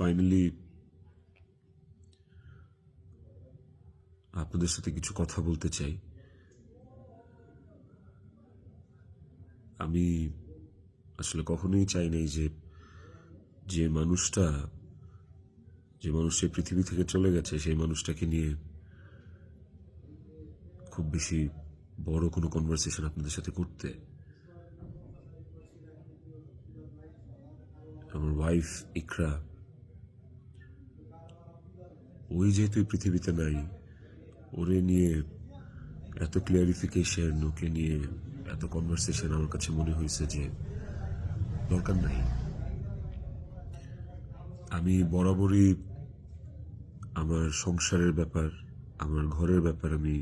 Finally আপনাদের সাথে কিছু কথা বলতে চাই। আমি আসলে কখনোই চাই নাই যে মানুষটা পৃথিবী থেকে চলে গেছে সেই মানুষটাকে নিয়ে খুব বেশি বড় কোনো কনভারসেশন আপনাদের সাথে করতে। আমার ওয়াইফ ইকরা, ওই যেহেতু এই পৃথিবীতে নাই, ওরে নিয়ে এত ক্লিয়ারিফিকেশন, ওকে নিয়ে এত কনভারসেশন আমার কাছে মনে হয়েছে যে দরকার নাই। আমি বরাবরই আমার সংসারের ব্যাপার, আমার ঘরের ব্যাপার আমি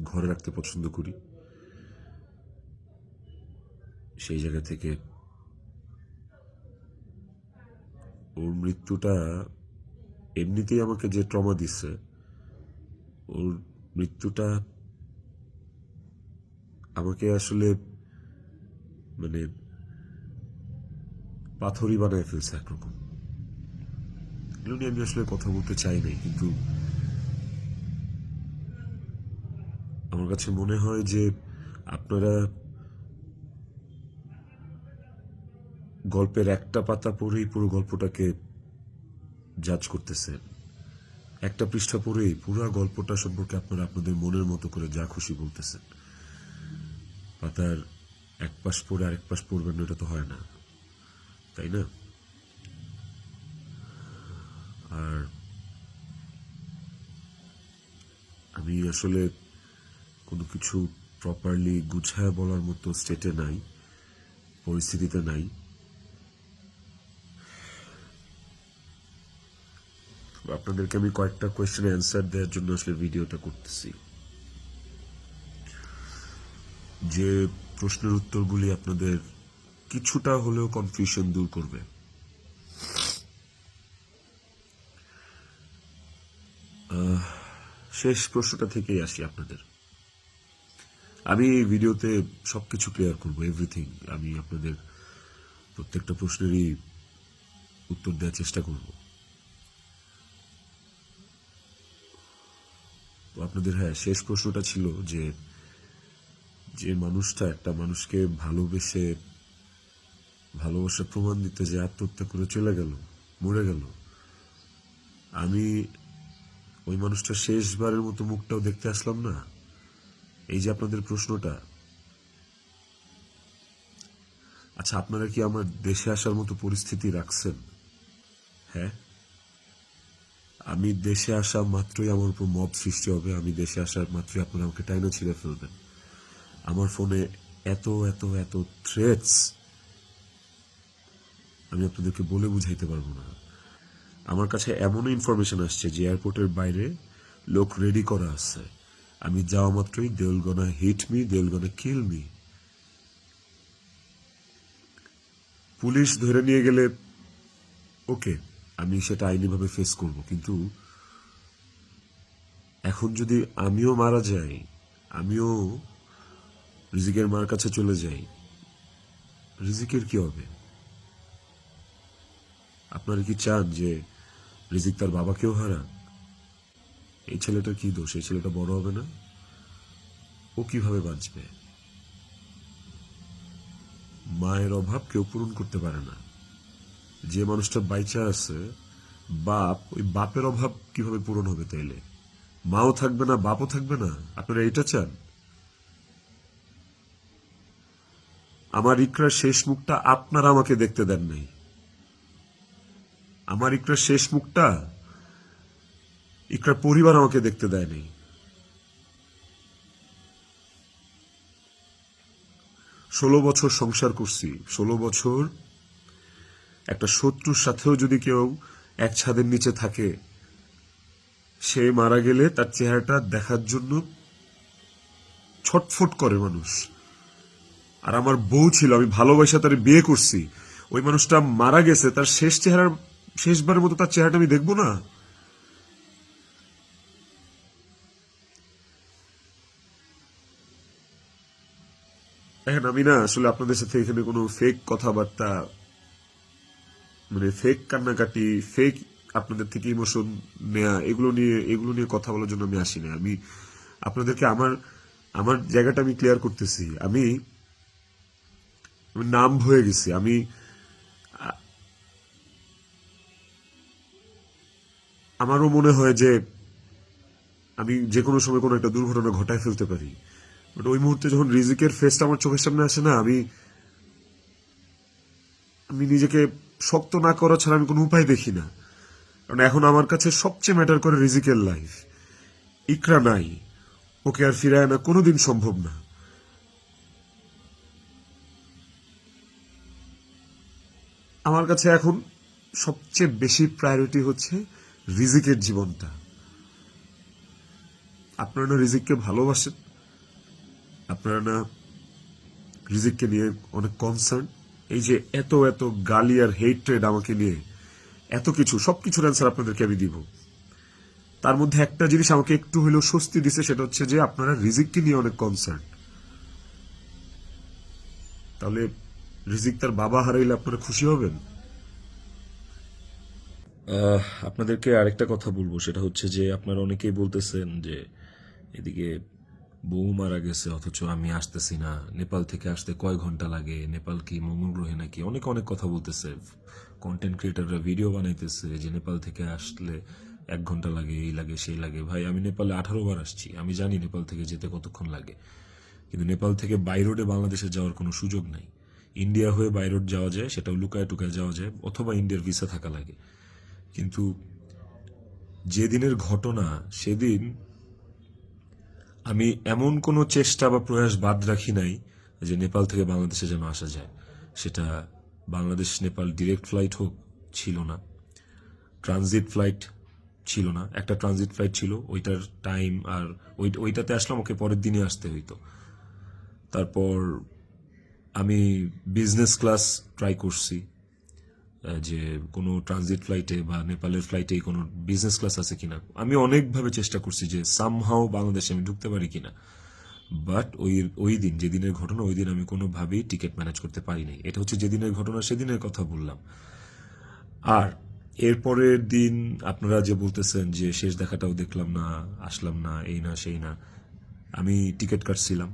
ঘরে রাখতে পছন্দ করি। সেই জায়গা থেকে ওর মৃত্যুটা এমনিতেই আমাকে যে ট্রমা দিচ্ছে, ওর মৃত্যুটা আমাকে আসলে মানে পাথরই বানায় ফেলছে একরকম। এগুলো নিয়ে আমি আসলে কথা বলতে চাই নাই, কিন্তু আমার কাছে মনে হয় যে আপনারা গল্পের একটা পাতা পড়েই পুরো গল্পটাকে জাজ করতেছেন। একটা পৃষ্ঠা পড়েই পুরো গল্পটা সম্পর্কে আপনারা আপনাদের মনের মতো করে যা খুশি বলতেছেন। পাতার এক পাশ পড়ে আরেক পাশ পড়বেন না, এটা তো হয় না, তাই না? আর আমি আসলে কোনো কিছু প্রপারলি গুছায় বলার মতো স্টেটে নাই, পরিস্থিতিতে নাই। আপনাদেরকে আমি কয়েকটা কোয়েশ্চেনের অ্যান্সার দেওয়ার জন্য আসলে ভিডিওটা করতেছি, যে প্রশ্নের উত্তরগুলি আপনাদের কিছুটা হলেও কনফিউশন দূর করবে। শেষ প্রশ্নটা থেকেই আসি আপনাদের। আমি এই ভিডিওতে সবকিছু ক্লিয়ার করবো, এভরিথিং। আমি আপনাদের প্রত্যেকটা প্রশ্নেরই উত্তর দেওয়ার চেষ্টা করব। আপনাদের শেষ প্রশ্নটা ছিল যে মানুষটা একটা মানুষকে ভালোবাসার প্রমাণ দিতে যে আত্মহত্যা করে চলে গেল, মরে গেল, আমি ওই মানুষটা শেষবারের মতো মুখটাও দেখতে আসলাম না। এই যে আপনাদের প্রশ্নটা, আচ্ছা আপনারা কি আমার দেশে আসার মতো পরিস্থিতি রাখছেন? হ্যাঁ, আমি দেশে আসা মাত্রই আমার উপর মব সৃষ্টি হবে। আমি দেশে আসার মাত্রই আপনারা আমাকে টাইনা ছিঁড়ে ফেলবেন। আমার ফোনে এত এত এত থ্রেটস আমি আপনাদেরকে বলে বুঝাইতে পারবো না। আমার কাছে এমন ইনফরমেশন আসছে যে এয়ারপোর্টের বাইরে লোক রেডি করা আছে। আমি যাওয়া মাত্রই they will gonna hit me, they will gonna kill me. Police ধরে নিয়ে গেলে ওকে, আমি সেটা আইনিভাবে ফেস করব, কিন্তু এখন যদি আমিও মারা যাই, আমিও রিজিকের মার কাছে চলে যাই, রিজিকের কি হবে? আপনারা কি চান যে রিজিক তার বাবাকেও হারাক? এই ছেলেটার কি দোষ? এই ছেলেটা বড় হবে না? ও কিভাবে বাঁচবে? মায়ের অভাব কেউ পূরণ করতে পারে না। যে মানুষটা বাইচা আছে, ওই বাপের অভাব কিভাবে পূরণ হবে তাইলে? মাও থাকবে না, বাপও থাকবে না? আপনারা এটা চান? আমার ইকরার শেষ মুখটা আপনারা আমাকে দেখতে দেন নাই। আমার ইকরার শেষ মুখটা ইকরার পরিবার আমাকে দেখতে দেয় নাই। 16 বছর সংসার করছি, 16 বছর একটা শত্রুর সাথেও যদি কেউ এক ছাদের নিচে থাকে, সে মারা গেলে তার চেহারাটা দেখার জন্য ছটফট করে মানুষ। আর আমার বউ ছিল, আমি ভালোবাসা তার বিয়ে করছি, ওই মানুষটা মারা গেছে, তার শেষবারের মতো তার চেহারাটা আমি দেখবো না? দেখেন, আমি না আসলে আপনাদের সাথে এখানে কোনো ফেক কথাবার্তা, মানে ফেক কান্নাকাটি, ফেক আপনাদের থেকে ইমোশন নেয়া, এগুলো নিয়ে কথা বলার জন্য আমি আসি না। আমি আপনাদেরকে আমার আমার জায়গাটা আমি ক্লিয়ার করতেছি। আমি নাম হয়ে গেছি। আমারও মনে হয় যে আমি যে কোনো সময় কোনো একটা দুর্ঘটনা ঘটায় ফেলতে পারি, বাট ওই মুহূর্তে যখন রিজিকের ফেসটা আমার চোখের সামনে আসে না, আমি নিজেকে শক্ত না করা ছাড়া আমি কোনো উপায় দেখি না। কারণ এখন আমার কাছে সবচেয়ে ম্যাটার করে রিজিকের লাইফ। ইকরা নাই, ওকে আর ফিরায় আনা কোনোদিন সম্ভব না। আমার কাছে এখন সবচেয়ে বেশি প্রায়োরিটি হচ্ছে রিজিকের জীবনটা। আপনারা না রিজিককে ভালোবাসেন, আপনারা না রিজিককে নিয়ে অনেক কনসার্ন। এই যে এত এত গালি আর হেট্রেড আমাকে নিয়ে, এত কিছু, সবকিছুর অ্যান্সার আপনাদেরকে আমি দিব। তার মধ্যে একটা জিনিস আমাকে একটু হলেও স্বস্তি দিছে, সেটা হচ্ছে যে আপনারা রিজিককে নিয়ে অনেক কনসার্ন। তাহলে রিজিক তার বাবা হারাইলে আপনারা খুশি হবেন? আপনাদেরকে আরেকটা কথা বলবো, সেটা হচ্ছে যে আপনারা অনেকেই বলতেছেন যে এদিকে বউ মারা গেছে অথচ আমি আসতেছি না, নেপাল থেকে আসতে কয় ঘন্টা লাগে, নেপাল কি মঙ্গল গ্রহে নাকি, অনেক অনেক কথা বলতেছে। কন্টেন্ট ক্রিয়েটাররা ভিডিও বানাইতেছে যে নেপাল থেকে আসলে 1 ঘন্টা লাগে, এই লাগে সেই লাগে। ভাই, আমি নেপালে 18 বার আসছি, আমি জানি নেপাল থেকে যেতে কতক্ষণ লাগে। কিন্তু নেপাল থেকে বাই রোডে বাংলাদেশে যাওয়ার কোনো সুযোগ নাই। ইন্ডিয়া হয়ে বাই রোড যাওয়া যায়, সেটাও লুকায় টুকায় যাওয়া যায়, অথবা ইন্ডিয়ার ভিসা থাকা লাগে। কিন্তু যেদিনের ঘটনা, সেদিন আমি এমন কোনো চেষ্টা বা প্রয়াস বাদ রাখি নাই যে নেপাল থেকে বাংলাদেশে যেন আসা যায়। সেটা বাংলাদেশ নেপাল ডিরেক্ট ফ্লাইট হোক, ছিল না। ট্রানজিট ফ্লাইট ছিল না, একটা ট্রানজিট ফ্লাইট ছিল, ওইটার টাইম আর ওইটাতে আসলাম, ওকে পরের দিনে আসতে হইতো। তারপর আমি বিজনেস ক্লাস ট্রাই করছি, যে কোনো ট্রানজিট ফ্লাইটে বা নেপালের ফ্লাইটে কোনো বিজনেস ক্লাস আছে কিনা। আমি অনেকভাবে চেষ্টা করছি যে সামহাও বাংলাদেশে আমি ঢুকতে পারি কিনা, বাট ওই দিন, যেদিনের ঘটনা, ওই দিন আমি কোনোভাবেই টিকিট ম্যানেজ করতে পারি নাই। এটা হচ্ছে যেদিনের ঘটনা, সেদিনের কথা বললাম। আর এরপরের দিন আপনারা যে বলতেছেন যে শেষ দেখাটাও দেখলাম না, আসলাম না, এই না সেই না, আমি টিকিট কাটছিলাম।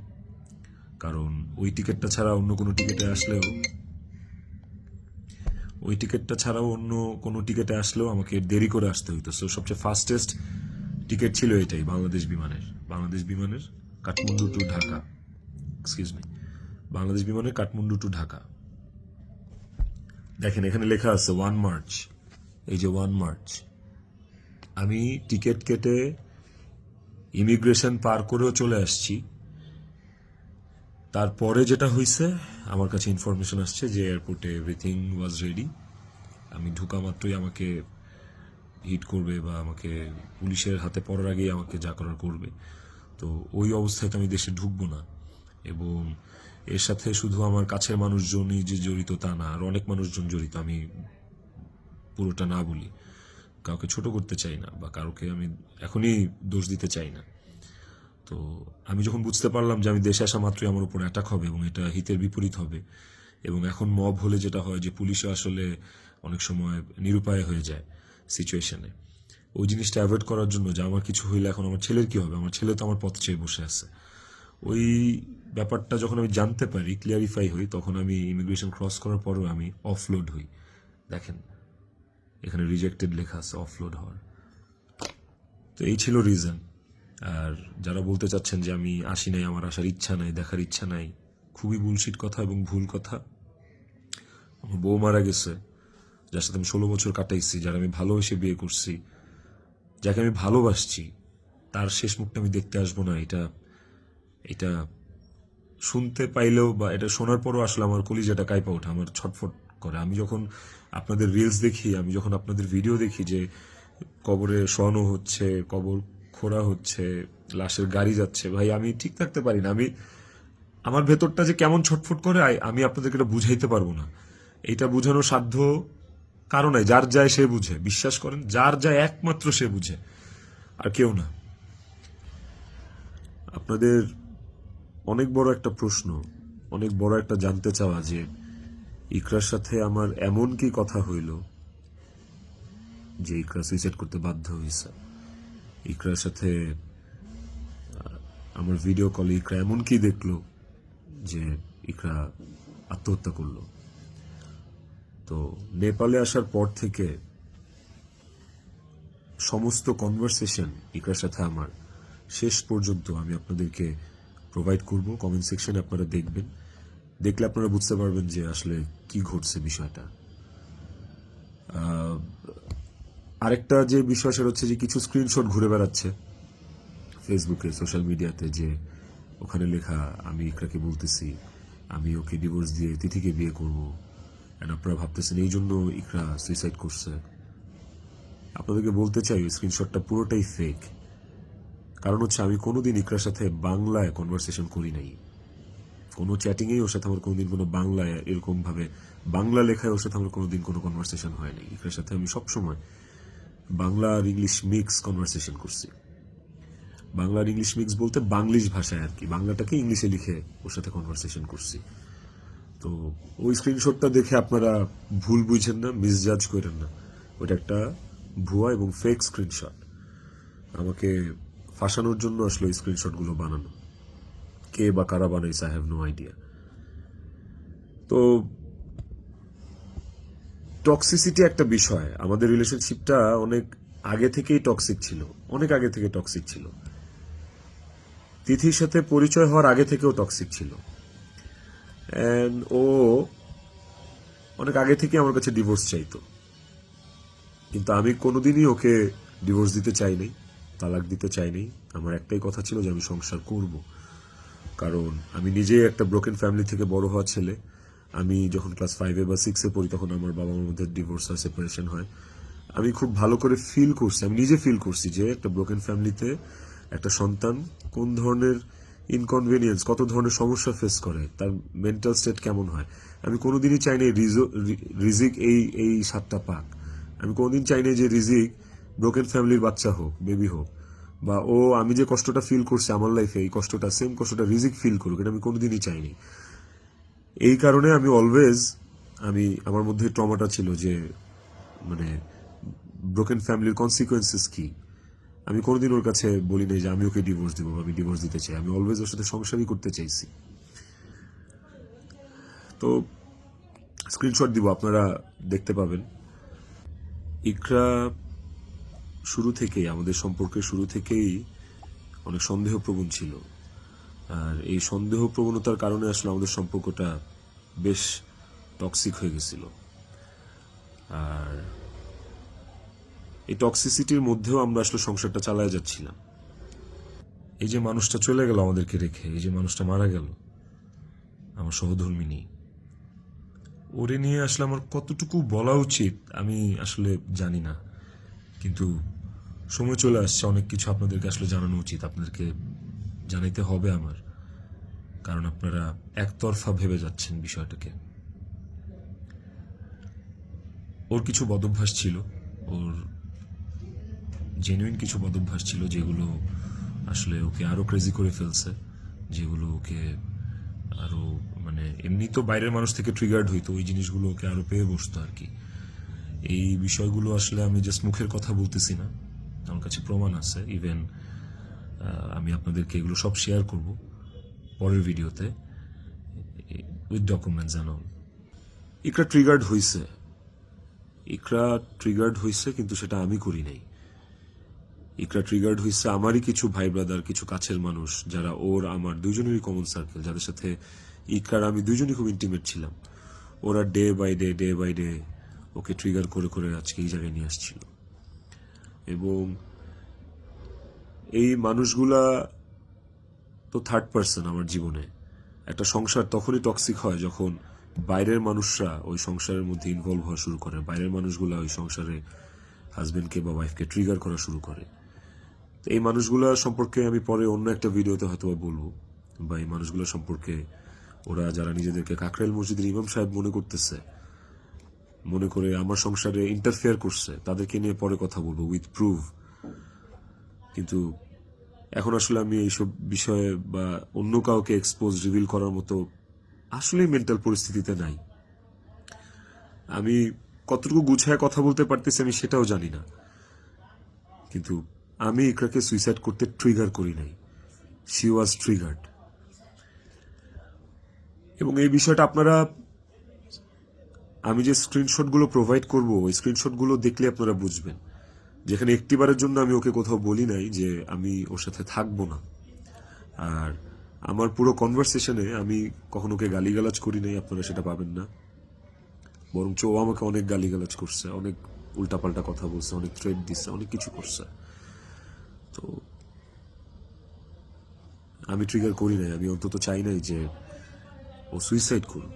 কারণ ওই টিকিটটা ছাড়া অন্য কোনো টিকিটে আসলেও আমাকে দেরি করে আসতে হইতো। সো সবচেয়ে ফাস্টেস্ট টিকিট ছিল এটাই, বাংলাদেশ বিমানের কাঠমান্ডু টু ঢাকা, বাংলাদেশ বিমানের কাঠমান্ডু টু ঢাকা। দেখেন, এখানে লেখা আছে 1 মার্চ। এই যে 1 মার্চ, আমি টিকিট কেটে ইমিগ্রেশন পার করেও চলে আসছি। তারপরে যেটা হয়েছে, আমার কাছে ইনফরমেশন আসছে যে এয়ারপোর্টে এভরিথিং ওয়াজ রেডি। আমি ঢুকা মাত্রই আমাকে হিট করবে বা আমাকে পুলিশের হাতে পড়ার আগেই আমাকে যা করার করবে। তো ওই অবস্থায় তো আমি দেশে ঢুকবো না। এবং এর সাথে শুধু আমার কাছের মানুষজনই যে জড়িত তা না, আর অনেক মানুষজন জড়িত। আমি পুরোটা না বলি, কাউকে ছোট করতে চাই না বা কাউকে আমি এখনই দোষ দিতে চাই না। তো আমি যখন বুঝতে পারলাম যে আমি দেশে আসা মাত্রই আমার উপর অ্যাটাক হবে এবং এটা হিতের বিপরীত হবে, এবং এখন মব হলে যেটা হয় যে পুলিশও আসলে অনেক সময় নিরুপায় হয়ে যায় সিচুয়েশনে, ওই জিনিসটা অ্যাভয়েড করার জন্য যে আমার কিছু হইলে এখন আমার ছেলের কি হবে, আমার ছেলে তো আমার পথ চেয়ে বসে আছে, ওই ব্যাপারটা যখন আমি জানতে পারি, ক্লিয়ারিফাই হই, তখন আমি ইমিগ্রেশন ক্রস করার পরেও আমি অফলোড হই। দেখেন, এখানে রিজেক্টেড লেখা আছে, অফলোড হওয়ার। তো এই ছিল রিজন। আর যারা বলতে চাচ্ছেন যে আমি আসি নাই, আমার আসার ইচ্ছা নাই, দেখার ইচ্ছা নাই, খুবই বুলশিট কথা এবং ভুল কথা। আমার বউ মারা গেছে, যার সাথে আমি 16 বছর কাটাইছি, যারা আমি ভালোবেসে বিয়ে করছি, যাকে আমি ভালোবাসছি, তার শেষ মুখটা আমি দেখতে আসবো না, এটা শুনতে পাইলেও বা এটা শোনার পরও আসলে আমার কলিজাটা কাঁপা ওঠে, আমার ছটফট করে। আমি যখন আপনাদের রিলস দেখি, আমি যখন আপনাদের ভিডিও দেখি যে কবরে শোয়ানো হচ্ছে, কবর খোঁড়া হচ্ছে, লাশের গাড়ি যাচ্ছে, ভাই আমি ঠিক থাকতে পারি না। আমার ভেতরটা যে কেমন ছটফট করে, আমি আপনাদেরকে এটা বুঝাইতে পারবো না। এইটা বুঝানোর সাধ্য কারো নাই, যার যায় সে বুঝে। বিশ্বাস করেন, যার যায় একমাত্র সে বুঝে, আর কেউ না। আপনাদের অনেক বড় একটা প্রশ্ন, অনেক বড় একটা জানতে চাওয়া যে ইকরার সাথে আমার এমন কি কথা হইল যে ইকরা সুইসাইড করতে বাধ্য হয়েছে। ইকরার সাথে আমার ভিডিও কলে ইকরা এমন কি দেখলো যে ইকরা আত্মহত্যা করলো। তো নেপালে আসার পর থেকে সমস্ত কনভারসেশন ইকরার সাথে আমার শেষ পর্যন্ত আমি আপনাদেরকে প্রোভাইড করব। কমেন্ট সেকশনে আপনারা দেখবেন, দেখলে আপনারা বুঝতে পারবেন যে আসলে কি ঘটছে বিষয়টা। আরেকটা যে বিষয় সেটা হচ্ছে যে কিছু স্ক্রিনশট ঘুরে বেড়াচ্ছে ফেসবুকে, সোশ্যাল মিডিয়াতে, যে ওখানে লেখা আমি ইকরাকে বলতেছি আমি ওকে ডিভোর্স দিয়ে তিথিকে বিয়ে করবো, এন্ড আপনারা ভাবতেছেন এই জন্য ইকরা সুইসাইড করছে। আপনাদেরকে বলতে চাই ওই স্ক্রিনশটটা পুরোটাই ফেক। কারণ হচ্ছে আমি কোনোদিন ইকরার সাথে বাংলায় কনভারসেশন করি নাই, কোনো চ্যাটিংয়েই ওর সাথে আমার কোনোদিন কোনো বাংলায় এরকম ভাবে বাংলা লেখায় ওর সাথে আমার কোনোদিন কোনো কনভারসেশন হয়নি। ইকরার সাথে আমি সবসময় বাংলা আর ইংলিশ মিক্স কনভারসেশন করছি। বাংলা আর ইংলিশ মিক্স বলতে বাংলিশ ভাষায় আর কি, বাংলাটাকে ইংলিশে লিখে ওর সাথে কনভারসেশন করছি। তো ওই স্ক্রিনশটটা দেখে আপনারা ভুল বুঝেন না, মিসজাজ করেন না, ওটা একটা ভুয়া এবং ফেক স্ক্রিনশট। আমাকে ফাঁসানোর জন্য আসলে ওই স্ক্রিনশটগুলো বানানো। কে বা কারা বানাইছে আই হ্যাভ নো আইডিয়া। তো টক্সিসিটি একটা বিষয়, আমাদের রিলেশনশিপটা অনেক আগে থেকেই টক্সিক ছিল, অনেক আগে থেকে টক্সিক ছিল। তিথির সাথে পরিচয় হওয়ার আগে থেকেও টক্সিক ছিল। অ্যান্ড ও অনেক আগে থেকে আমার কাছে ডিভোর্স চাইতো, কিন্তু আমি কোনোদিনই ওকে ডিভোর্স দিতে চাইনি, তালাক দিতে চাইনি। আমার একটাই কথা ছিল যে আমি সংসার করব। কারণ আমি নিজে একটা ব্রোকেন ফ্যামিলি থেকে বড় হওয়া ছেলে। আমি যখন ক্লাস 5-এ বা 6-এ পড়ি তখন আমার বাবা মার মধ্যে ডিভোর্স হয়, সেপারেশন হয়। আমি খুব ভালো করে ফিল করছি, আমি নিজে ফিল করছি যে একটা ব্রোকেন ফ্যামিলিতে একটা সন্তান কোন ধরনের ইনকনভেনিয়েন্স, কত ধরনের সমস্যা ফেস করে, তার মেন্টাল স্টেট কেমন হয়। আমি কোনোদিনই চাইনি রিজিক এই সাতটা পাক। আমি কোনোদিন চাইনি যে রিজিক ব্রোকেন ফ্যামিলির বাচ্চা হোক, বেবি হোক, বা ও আমি যে কষ্টটা ফিল করছি আমার লাইফে এই কষ্টটা, সেম কষ্টটা রিজিক ফিল করুক, এটা আমি কোনোদিনই চাইনি। এই কারণে আমি অলওয়েজ আমার মধ্যে ট্রমাটা ছিল যে মানে ব্রোকেন ফ্যামিলির কনসিকুয়েন্সেস কি। আমি কোনোদিন ওর কাছে বলি নাই যে আমি ওকে ডিভোর্স দিব বা আমি ডিভোর্স দিতে চাই। আমি অলওয়েজ ওর সাথে সংসারই করতে চাইছি। তো স্ক্রিনশট দিব, আপনারা দেখতে পাবেন। ইকরা শুরু থেকেই, আমাদের সম্পর্কের শুরু থেকেই অনেক সন্দেহপ্রবণ ছিল। আর এই সন্দেহ প্রবণতার কারণে আসলে আমাদের সম্পর্কটা বেশ টক্সিক হয়ে গেছিল। আর এই টক্সিসিটির মধ্যেও আমরা আসলে সংসারটা চালায় যাচ্ছিলাম। এই যে মানুষটা চলে গেল আমাদেরকে রেখে, এই যে মানুষটা মারা গেল, আমার সহধর্মিনী, ওরে নিয়ে আসলে আমার কতটুকু বলা উচিত আমি আসলে জানি না। কিন্তু সময় চলে আসছে, অনেক কিছু আপনাদেরকে আসলে জানানো উচিত, আপনাদেরকে জানাইতে হবে আমার। কারণ আপনারা একতরফা ভেবে যাচ্ছেন বিষয়টাকে। ওর কিছু বদভ্যাস ছিল, ওর জেনুইন কিছু বদভ্যাস ছিল যেগুলো আসলে ওকে আরো ক্রেজি করে ফেলছে, যেগুলো ওকে আরো মানে এমনি তো বাইরের মানুষ থেকে ট্রিগার্ড হইতো, ওই জিনিসগুলো ওকে আরো পেয়ে বসতো আর কি। এই বিষয়গুলো আসলে আমি জাস্ট মুখের কথা বলতেছি না, আমার কাছে প্রমাণ আছে। ইভেন আমি আপনাদেরকে এগুলো সব শেয়ার করব পরের ভিডিওতে with documents and all. Iqra triggered হইছে, কিন্তু সেটা আমি করি নাই। ইকরা ট্রিগার্ড হইছে আমারই কিছু ভাই ব্রাদার, কিছু কাছের মানুষ, যারা ওর আমার দুইজনেরই কমন সার্কেল, যাদের সাথে ইকরার আমি দুইজনই খুব ইন্টিমেট ছিলাম। ওরা ডে বাই ডে ওকে ট্রিগার করে করে আজকে এই জায়গায় নিয়ে আসছিল। এবং এই মানুষগুলা তো থার্ড পার্সন আমার জীবনে। একটা সংসার তখনই টক্সিক হয় যখন বাইরের মানুষরা ওই সংসারের মধ্যে ইনভলভ হওয়া শুরু করে, বাইরের মানুষগুলা ওই সংসারে হাজবেন্ডকে বা ওয়াইফকে ট্রিগার করা শুরু করে। এই মানুষগুলা সম্পর্কে আমি পরে অন্য একটা ভিডিওতে হয়তো বলবো, বা এই মানুষগুলো সম্পর্কে ওরা যারা নিজেদেরকে কাকরাইল মসজিদের ইমাম সাহেব মনে করতেছে, মনে করে আমার সংসারে ইন্টারফেয়ার করছে, তাদেরকে নিয়ে পরে কথা বলবো উইথ প্রুফ। কিন্তু এখন আসলে আমি এইসব বিষয়ে বা অন্য কাউকে এক্সপোজ রিভিল করার মতো আসলেই মেন্টাল পরিস্থিতিতে নাই। আমি কতটুকু গুছায় কথা বলতে পারতেছি আমি সেটাও জানি না, কিন্তু আমি ইকরাকে সুইসাইড করতে ট্রিগার করি নাই, শি ওয়াজ ট্রিগার্ড। এবং এই বিষয়টা আপনারা, আমি যে স্ক্রিনশটগুলো প্রোভাইড করব ওই স্ক্রিনশটগুলো দেখলে আপনারা বুঝবেন, যেখানে একটিবারের জন্য আমি ওকে কোথাও বলি নাই যে আমি ওর সাথে থাকবো না। আর আমার পুরো কনভারসেশনে আমি কখনো ওকে গালিগালাজ করি নাই, আপনারা সেটা পাবেন না। বরঞ্চ ও আমাকে অনেক গালিগালাজ করছে, অনেক উল্টাপাল্টা কথা বলছে, অনেক থ্রেট দিচ্ছে, অনেক কিছু করছে। তো আমি ট্রিগার করি নাই, আমি অন্তত চাই নাই যে ও সুইসাইড করুক।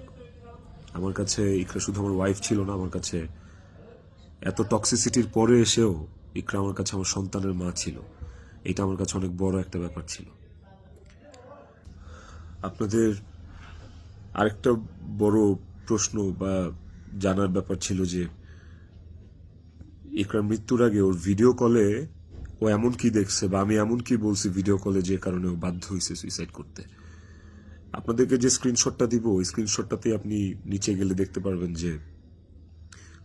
আমার কাছে ইকরা শুধু আমার ওয়াইফ ছিল না, আমার কাছে এত টক্সিসিটির পরে এসেও ইকরা আমার কাছে আমার সন্তানের মা ছিল। এটা আমার কাছে অনেক বড় একটা ব্যাপার ছিল। আপনাদের আরেকটা বড় প্রশ্ন বা জানার ব্যাপার ছিল যে ইকরার মৃত্যুর আগে ওর ভিডিও কলে ও এমন কি দেখছে বা আমি এমন কি বলছি ভিডিও কলে যে কারণে ও বাধ্য হয়েছে সুইসাইড করতে। আপনাদেরকে যে স্ক্রিনশটটা দিব ওই স্ক্রিনশটটাতে আপনি নিচে গেলে দেখতে পারবেন যে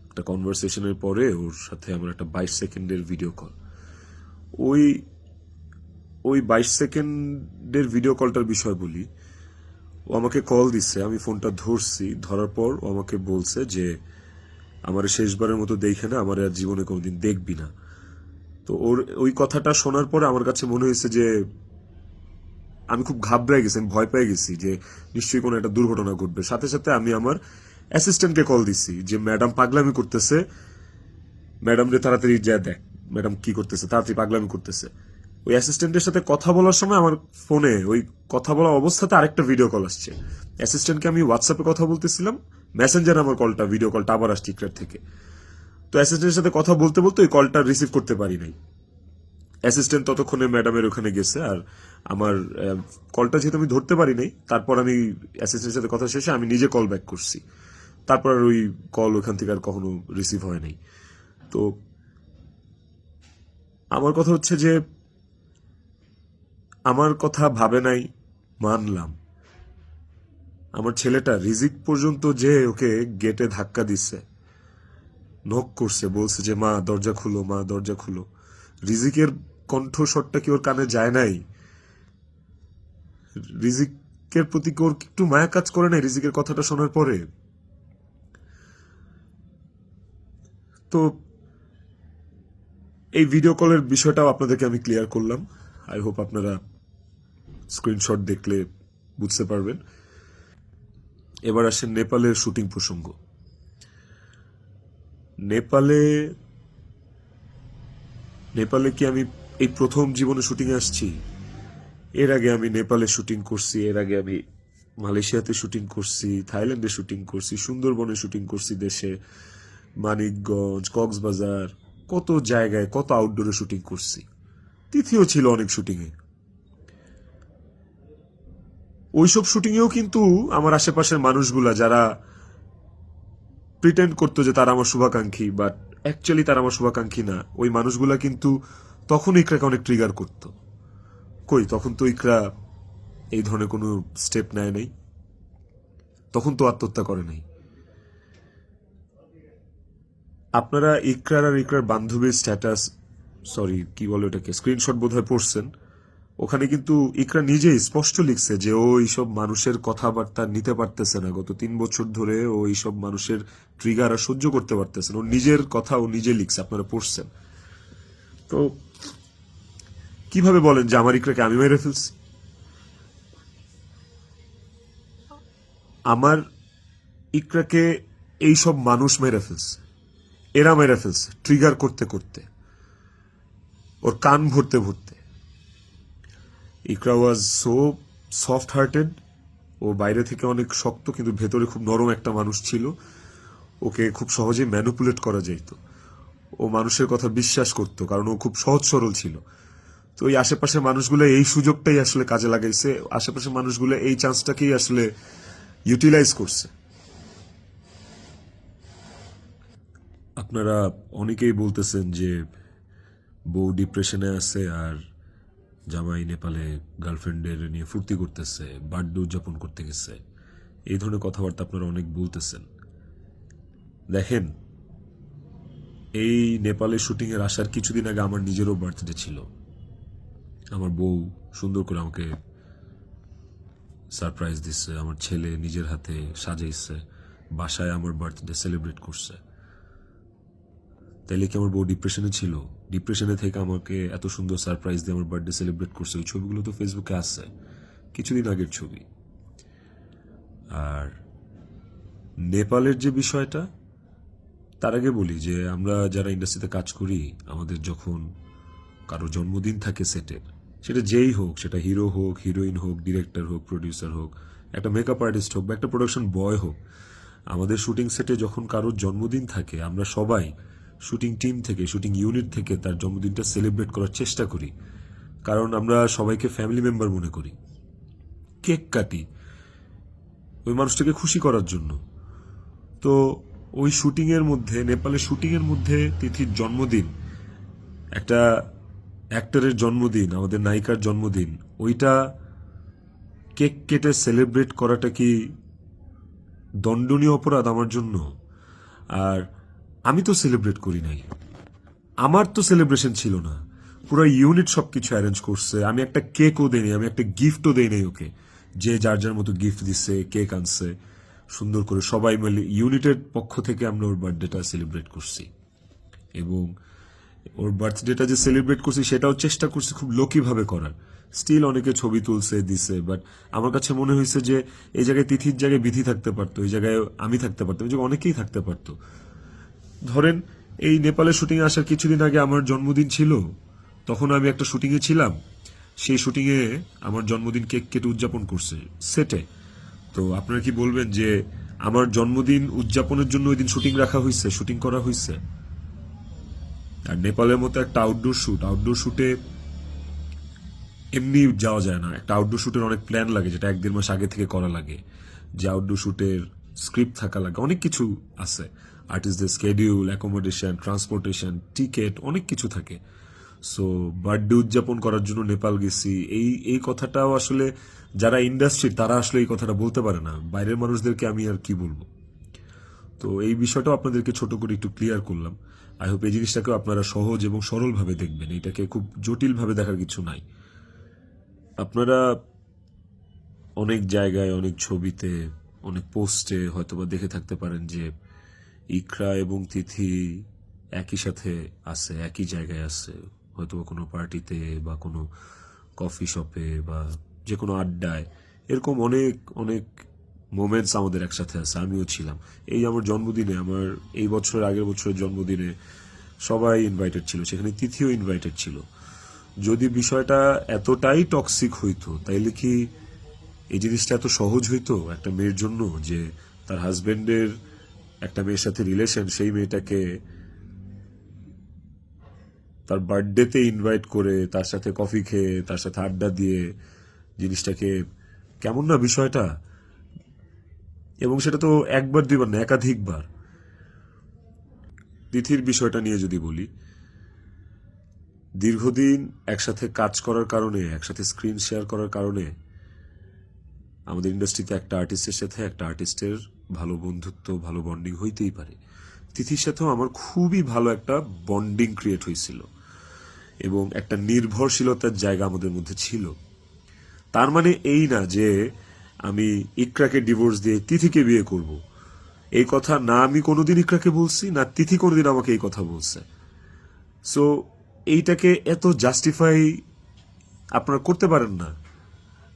একটা কনভারসেশনের পরে ওর সাথে আমার একটা 22 সেকেন্ডের ভিডিও কল। ওই ওই 22 সেকেন্ডের ভিডিও কলটার বিষয় বলি। ও আমাকে কল দিচ্ছে, আমি ফোনটা ধরছি, ধরার পর ও আমাকে বলছে যে আমার শেষবারের মতো দেখে না, আমার আর জীবনে কোনোদিন দেখবি না। তো ওর ওই কথাটা শোনার পরে আমার কাছে মনে হয়েছে যে আমি খুব ঘাবড়ে গেছি, আমি ভয় পেয়ে গেছি যে নিশ্চয়ই কোনো একটা দুর্ঘটনা ঘটবে। সাথে সাথে আমি আমার অ্যাসিস্ট্যান্টকে কল দিছি যে ম্যাডাম পাগলামি করতেছে, ম্যাডাম রে তাড়াতাড়ি যা দেখ ম্যাডাম কি করতেছে, তাড়াতাড়ি পাগলামি করতেছে। ওই অ্যাসিস্ট্যান্টের সাথে কথা বলার সময় আমার ফোনে ওই কথা বলা অবস্থাতে আরেকটা ভিডিও কল আসছে। অ্যাসিস্ট্যান্টকে আমি হোয়াটসঅ্যাপে কথা বলতেছিলাম, মেসেঞ্জার আমার কলটা ভিডিও কলটা আবার আসছে ইকরার থেকে। তো অ্যাসিস্ট্যান্টের সাথে কথা বলতে বলতে ওই কলটা রিসিভ করতে পারি নাই। অ্যাসিস্ট্যান্ট ততক্ষণে ম্যাডামের ওখানে গেছে, আর আমার কলটা যেহেতু আমি ধরতে পারি নাই, তারপর আমি অ্যাসিস্ট্যান্টের সাথে কথা শেষে আমি নিজে কল ব্যাক করছি। তারপর আর ওই কল ওখান থেকে আর কখনো রিসিভ হয় নাই। তো আমার কথা হচ্ছে যে আমার কথা ভাবে নাই, মানলাম। আমার ছেলেটা রিজিক পর্যন্ত যে ওকে গেটে ধাক্কা দিচ্ছে, নক করছে, বলছে যে মা দরজা খুলো, মা দরজা খুলো। রিজিকের কণ্ঠস্বরটা কি ওর কানে যায় নাই? রিজিকের প্রতি কি ওর একটু মায়া কাজ করে নাই রিজিকের কথাটা শোনার পরে? তো এই ভিডিও কলের বিষয়টাও আপনাদেরকে আমি ক্লিয়ার করলাম। আই হোপ আপনারা স্ক্রিনশট দেখলে বুঝতে পারবেন। এবার আসেন নেপালের শুটিং প্রসঙ্গ। নেপালে নেপালে কি আমি এই প্রথম জীবনে শুটিংয়ে আসছি? এর আগে আমি নেপালে শুটিং করছি, এর আগে আমি মালয়েশিয়াতে শুটিং করছি, থাইল্যান্ডে শুটিং করছি, সুন্দরবনে শুটিং করছি, দেশে মানিকগঞ্জ, কক্সবাজার, কত জায়গায় কত আউটডোরে শুটিং করছি। তিথিও ছিল অনেক শুটিংয়ে। ওইসব শুটিংয়েও কিন্তু আমার আশেপাশের মানুষগুলা যারা প্রিটেন্ড করতো যে তারা আমার শুভাকাঙ্ক্ষী, বাট অ্যাকচুয়ালি তারা আমার শুভাকাঙ্ক্ষী না, ওই মানুষগুলা কিন্তু তখন ইকরাকে অনেক ট্রিগার করতো। কই, তখন তো ইকরা এই ধরনের কোনো স্টেপ নেয় নাই, তখন তো আত্মহত্যা করে নাই। আপনারা ইকরার আর ইকরার বান্ধবীর স্ট্যাটাস, সরি কি বলে ওটাকে, স্ক্রিনশট বোধহয় পড়ছেন। ওখানে কিন্তু ইকরা নিজেই স্পষ্ট লিখছে যে ও এইসব মানুষের কথাবার্তা নিতে পারতেছে না, গত 3 বছর ধরে ও এইসব মানুষের ট্রিগার আর সহ্য করতে পারতেছে না। ও নিজের কথা ও নিজে লিখছে, আপনারা পড়ছেন। তো কিভাবে বলেন যে আমার ইকরাকে আমি মেরে ফেলছি? আমার ইকরাকে এইসব মানুষ মেরে ফেলছে, এরা মেরে ফেলছে ট্রিগার করতে করতে, ওর কান ভরতে ভরতে। ইকরা ওয়াজ সো সফট হার্টেড, ও বাইরে থেকে অনেক শক্ত কিন্তু ভেতরে খুব নরম একটা মানুষ ছিল। ওকে খুব সহজেই ম্যানিপুলেট করা যেত, ও মানুষের কথা বিশ্বাস করত কারণ ও খুব সহজ সরল ছিল। তো এই আশেপাশের মানুষগুলো এই সুযোগটাই আসলে কাজে লাগাইছে, আশেপাশের মানুষগুলো এই চান্সটাকেই আসলে ইউটিলাইজ করছে। আপনারা অনেকেই বলতেছেন যে বউ ডিপ্রেশনে আছে আর জামাই নেপালে গার্লফ্রেন্ডের নিয়ে ফুর্তি করতেছে, বার্থডে উদযাপন করতে গেছে, এই ধরনের কথাবার্তা আপনারা অনেক বলতেছেন। দেখেন, এই নেপালের শুটিং এর আসার কিছুদিন আগে আমার নিজেরও বার্থডে ছিল। আমার বউ সুন্দর করে আমাকে সারপ্রাইজ দিচ্ছে, আমার ছেলে নিজের হাতে সাজাইছে, বাসায় আমার বার্থডে সেলিব্রেট করছে। তাইলে কি আমার বউ ডিপ্রেশনে ছিল? ডিপ্রেশনে থেকে আমাকে এত সুন্দর সারপ্রাইজ দিয়ে আমার বার্থডে সেলিব্রেট করছে। ওই ছবিগুলো তো ফেসবুকে আসছে, কিছুদিন আগের ছবি। আর নেপালের যে বিষয়টা, তার আগে বলি যে আমরা যারা ইন্ডাস্ট্রিতে কাজ করি, আমাদের যখন কারো জন্মদিন থাকে সেটের, সেটা যেই হোক, সেটা হিরো হোক, হিরোইন হোক, ডিরেক্টর হোক, প্রডিউসার হোক, একটা মেকআপ আর্টিস্ট হোক বা একটা প্রোডাকশন বয় হোক, আমাদের শুটিং সেটে যখন কারোর জন্মদিন থাকে, আমরা সবাই শুটিং টিম থেকে, শুটিং ইউনিট থেকে তার জন্মদিনটা সেলিব্রেট করার চেষ্টা করি। কারণ আমরা সবাইকে ফ্যামিলি মেম্বার মনে করি। কেক কাটি ওই মানুষটাকে খুশি করার জন্য। তো ওই শুটিংয়ের মধ্যে, নেপালের শুটিংয়ের মধ্যে তিথির জন্মদিন, একটা অ্যাক্টরের জন্মদিন, আমাদের নায়িকার জন্মদিন, ওইটা কেক কেটে সেলিব্রেট করাটা কি দণ্ডনীয় অপরাধ আমার জন্য? আর আমি তো সেলিব্রেট করি নাই, আমার তো সেলিব্রেশন ছিল না, পুরো ইউনিট সবকিছু অ্যারেঞ্জ করছে। আমি একটা কেকও দেই নাই, আমি একটা গিফটও দেই নাই ওকে। যে যার যার মতো গিফট দিচ্ছে, কেক আনছে, সুন্দর করে সবাই মিলে ইউনিটের পক্ষ থেকে আমরা ওর বার্থডেটা সেলিব্রেট করছি। এবং ওর বার্থডেটা যে সেলিব্রেট করছি সেটাও চেষ্টা করছি খুব লোকিভাবে করার। স্টিল অনেকে ছবি তুলছে, দিছে, বাট আমার কাছে মনে হয়েছে যে এই জায়গায় তিথির জায়গায় বিধি থাকতে পারতো, এই জায়গায় আমি থাকতে পারতাম, এই জায়গায় অনেকেই থাকতে পারতো। ধরেন এই নেপালের শুটিংয়ে আসার কিছুদিন আগে আমার জন্মদিন ছিল, তখন আমি একটা শুটিংয়ে ছিলাম, সেই শুটিংয়ে আমার জন্মদিন কেক কেটে উদযাপন করছে সেটে। তো আপনারা কি বলবেন যে আমার জন্মদিন উদযাপনের জন্য ওই দিন শুটিং রাখা হয়েছে, শুটিং করা হয়েছে? আর নেপালের মতো একটা আউটডোর শুটে এমনি যাওয়া যায় না। একটা আউটডোর শুটের অনেক প্ল্যান লাগে, যেটা 1-1.5 মাস আগে থেকে করা লাগে। যে আউটডোর শুটের স্ক্রিপ্ট থাকা লাগে, অনেক কিছু আছে। আর্টিস্টদের স্কেডিউল, অ্যাকোমোডেশন, ট্রান্সপোর্টেশন, টিকেট, অনেক কিছু থাকে। সো বার্থডে উদযাপন করার জন্য নেপাল গেছি, এই এই কথাটাও আসলে যারা ইন্ডাস্ট্রি তারা আসলে এই কথাটা বলতে পারে না। বাইরের মানুষদেরকে আমি আর কি বলবো? তো এই বিষয়টাও আপনাদেরকে ছোট করে একটু ক্লিয়ার করলাম। আই হোপ এই জিনিসটাকেও আপনারা সহজ এবং সরলভাবে দেখবেন, এটাকে খুব জটিলভাবে দেখার কিছু নাই। আপনারা অনেক জায়গায়, অনেক ছবিতে, অনেক পোস্টে হয়তোবা দেখে থাকতে পারেন যে ইকরা এবং তিথি একই সাথে আছে, একই জায়গায় আছে, হয়তোবা কোনো পার্টিতে বা কোনো কফি শপে বা যে কোনো আড্ডায়। এরকম অনেক অনেক মোমেন্টস আমাদের একসাথে আছে, আমিও ছিলাম। এই আমার জন্মদিনে, আমার এই বছরের আগের বছরের জন্মদিনে সবাই ইনভাইটেড ছিল, সেখানে তিথিও ইনভাইটেড ছিল। যদি বিষয়টা এতটাই টক্সিক হইতো, তাইলে কি এই জিনিসটা এত সহজ হইতো একটা মেয়ের জন্য যে তার হাজবেন্ডের একটা মেয়ের সাথে রিলেশন, সেই মেয়েটাকে তার বার্থডেতে ইনভাইট করে তার সাথে কফি খেয়ে তার সাথে আড্ডা দিয়ে, জিনিসটাকে কেমন না বিষয়টা? এবং সেটা তো একবার দুইবার না, একাধিকবার। তিথির বিষয়টা নিয়ে যদি বলি, দীর্ঘদিন একসাথে কাজ করার কারণে, একসাথে স্ক্রিন শেয়ার করার কারণে আমাদের ইন্ডাস্ট্রিতে একটা আর্টিস্টের সাথে একটা আর্টিস্টের ভালো বন্ধুত্ব, ভালো বন্ডিং হইতেই পারে। তিথির সাথেও আমার খুবই ভালো একটা বন্ডিং ক্রিয়েট হয়েছিল এবং একটা নির্ভরশীলতার জায়গা আমাদের মধ্যে ছিল। তার মানে এই না যে আমি ইকরাকে ডিভোর্স দিয়ে তিথিকে বিয়ে করব। এই কথা না আমি কোনোদিন ইকরাকে বলছি, না তিথি কোনোদিন আমাকে এই কথা বলছে। সো এইটাকে এত জাস্টিফাই আপনারা করতে পারেন না।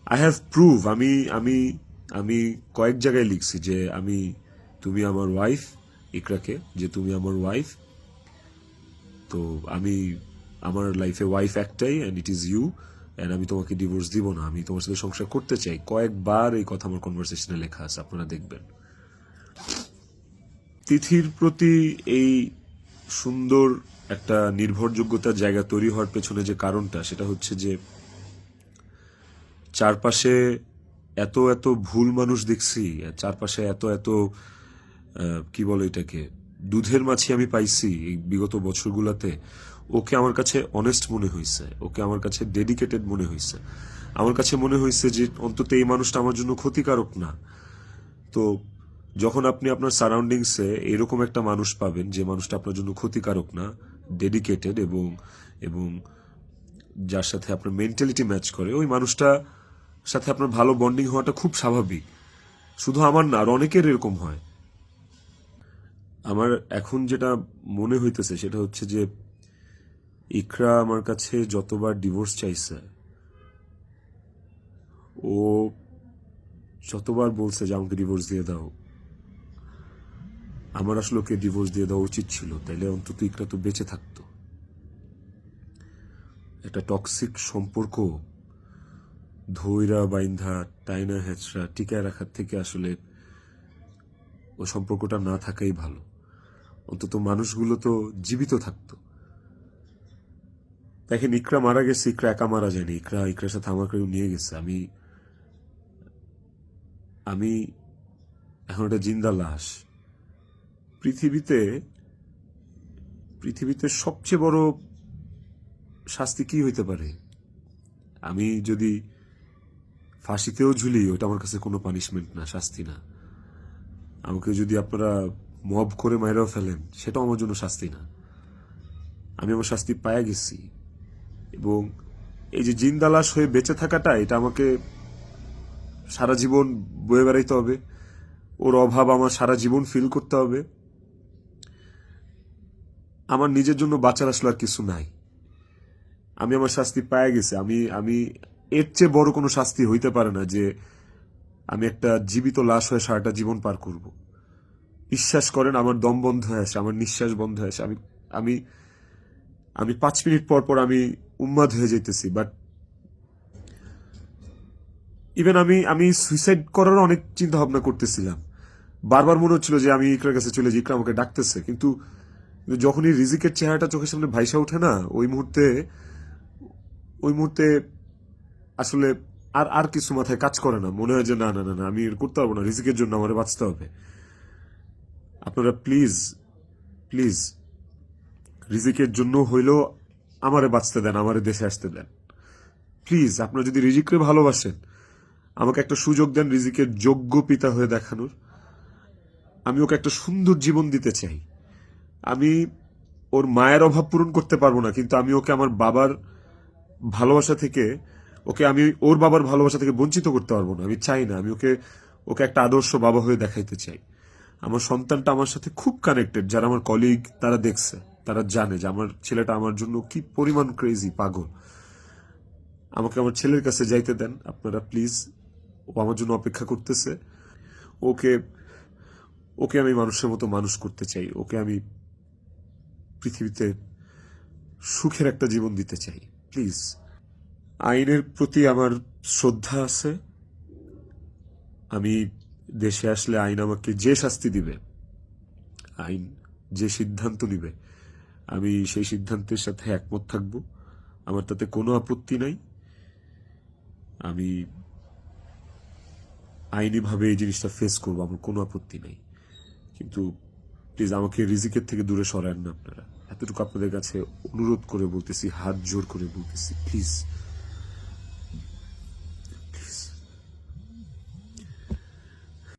আই হ্যাভ প্রুভ, আমি আমি আমি কয়েক জায়গায় লিখছি যে তুমি আমার ওয়াইফ, ইকরাকে, যে তুমি আমার ওয়াইফ। তো আমার লাইফে ওয়াইফ একটাই, and it is you, and আমি তোমাকে ডিভোর্স দিব না, আমি তোমার সাথে সংসার করতে চাই। কয়েকবার এই কথা আমার কনভারসেশনে লেখা আছে, আপনারা দেখবেন। তিথির প্রতি এই সুন্দর একটা নির্ভরযোগ্যতার জায়গা তৈরি হওয়ার পেছনে যে কারণটা, সেটা হচ্ছে যে চারপাশে এত এত ভুল মানুষ দেখছি, চারপাশে এত এত কি বলে এটাকে, দুধের মাছি আমি পাইছি এই বিগত বছরগুলোতে। ওকে আমার কাছে অনেস্ট মনে হয়েছে, ওকে আমার কাছে ডেডিকেটেড মনে হয়েছে, আমার কাছে মনে হয়েছে যে অন্তত এই মানুষটা আমার জন্য ক্ষতিকারক না। তো যখন আপনি আপনার সারাউন্ডিংসে এরকম একটা মানুষ পাবেন যে মানুষটা আপনার জন্য ক্ষতিকারক না, ডেডিকেটেড এবং এবং যার সাথে আপনার মেন্টালিটি ম্যাচ করে, ওই মানুষটা সাথে আপনার ভালো বন্ডিং হওয়াটা খুব স্বাভাবিক। শুধু আমার না, আর অনেকের এরকম হয়। আমার এখন যেটা মনে হইতেছে সেটা হচ্ছে যে ইকরা আমার কাছে যতবার ডিভোর্স চাইছে, ও যতবার বলছে যে আমাকে ডিভোর্স দিয়ে দাও, আমার আসলে ওকে ডিভোর্স দিয়ে দেওয়া উচিত ছিল, তাইলে অন্তত ইকরা তো বেঁচে থাকতো। একটা টক্সিক সম্পর্ক ধৈরা বাইন্ধা টাইনা হেঁচড়া টিকায় রাখার থেকে আসলে ওই সম্পর্কটা না থাকাই ভালো। অন্তত মানুষগুলো তো জীবিত থাকতো। দেখেন, ইকরা মারা গেছে, ইকরা একা মারা যায়নি, ইকরার সাথে আমাকেও নিয়ে গেছে। আমি আমি এখন একটা জিন্দা লাশ। পৃথিবীতে পৃথিবীতে সবচেয়ে বড় শাস্তি কি হইতে পারে? আমি যদি ফাঁসিতেও ঝুলি, ওটা আমার কাছে কোনো পানিশমেন্ট না, শাস্তি না। আমাকে যদি আপনারা মব করে মাইরাও ফেলেন, সেটাও আমার জন্য শাস্তি না। আমি আমার শাস্তি পায়া গেছি। এবং এই যে জিন্দা লাশ হয়ে বেঁচে থাকাটা, এটা আমাকে সারা জীবন বয়ে বেড়াইতে হবে। ওর অভাব আমার সারা জীবন ফিল করতে হবে। আমার নিজের জন্য বাঁচার আসলে আর কিছু নাই। আমি আমার শাস্তি পায়ে গেছি। আমি আমি এর চেয়ে বড় কোনো শাস্তি হইতে পারে না যে আমি একটা জীবিত লাশ হয়ে সারাটা জীবন পার করব। বিশ্বাস করেন, আমার দম বন্ধ হয়ে আসে, আমার নিঃশ্বাস বন্ধ হয়ে আসে। আমি আমি আমি 5 মিনিট পর পর আমি উন্মাদ হয়ে যেতেছি। বাট ইভেন আমি আমি সুইসাইড করার অনেক চিন্তা ভাবনা করতেছিলাম। বারবার মনে হচ্ছিল যে আমি ইকরার কাছে চলে যাই, ইকরা আমাকে ডাকতেছে। কিন্তু যখনই রিজিকের চেহারাটা চোখের সামনে ভাইসা ওঠে না, ওই মুহূর্তে আসলে আর আর কিছু মাথায় কাজ করে না। মনে হয় যে না না না না, আমি এর করতে পারবো না, রিজিকের জন্য আমার বাঁচতে হবে। আপনারা প্লিজ প্লিজ রিজিকের জন্য হইলেও আমারে বাঁচতে দেন, আমারে দেশে আসতে দেন প্লিজ। আপনারা যদি রিজিককে ভালোবাসেন, আমাকে একটা সুযোগ দেন রিজিকের যোগ্য পিতা হয়ে দেখানোর। আমি ওকে একটা সুন্দর জীবন দিতে চাই। আমি ওর মায়ের অভাব পূরণ করতে পারবো না, কিন্তু আমি ওকে আমার বাবার ভালোবাসা থেকে, আমি ওর বাবার ভালোবাসা থেকে বঞ্চিত করতে পারবো না। আমি চাই না। আমি ওকে ওকে একটা আদর্শ বাবা হয়ে দেখাইতে চাই। আমার সন্তানটা আমার সাথে খুব কানেক্টেড। যারা আমার কলিগ, তারা দেখছে, তারা জানে যে আমার ছেলেটা আমার জন্য কি পরিমাণ ক্রেজি, পাগল। আমাকে আমার ছেলের কাছে যাইতে দেন আপনারা প্লিজ। ও আমার জন্য অপেক্ষা করতেছে। ওকে ওকে আমি মানুষের মতো মানুষ করতে চাই। ওকে আমি পৃথিবীতে সুখের একটা জীবন দিতে চাই। প্লিজ। আইনের প্রতি আমার শ্রদ্ধা আছে। আমি দেশে আসলে আইন আমাকে যে শাস্তি দিবে, আইন যে সিদ্ধান্ত নিবে, আমি সেই সিদ্ধান্তের সাথে একমত থাকব। আমার তাতে কোনো আপত্তি নাই। আমি আইনিভাবে এই জিনিসটা ফেস করবো, আমার কোনো আপত্তি নাই। কিন্তু প্লিজ আমাকে রিজিকের থেকে দূরে সরান না আপনারা। এতটুকু আপনাদের কাছে অনুরোধ করে বলতেছি, হাত জোর করে বলতেছি, প্লিজ।